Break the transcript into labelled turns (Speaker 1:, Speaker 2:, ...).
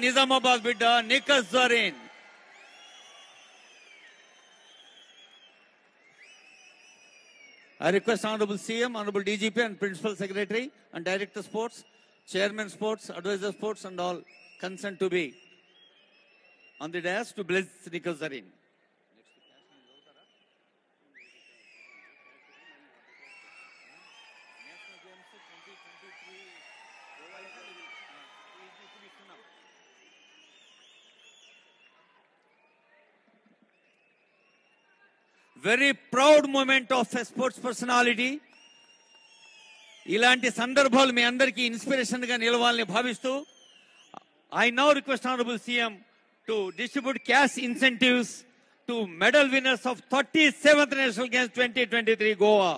Speaker 1: Nizamabad Bidda, Nikas Zarin. I request Honorable CM, Honorable DGP and Principal Secretary and Director Sports, Chairman Sports, Advisor Sports and all concerned to be on the dais to bless Nikas Zarin. Very proud moment of a sports personality. ఇలాంటి సందర్భాలు మీ అందరికీ inspiration గా నిలవాలని భావిస్తూ I now request Honorable CM to distribute cash incentives to medal winners of 37th National Games 2023 Goa.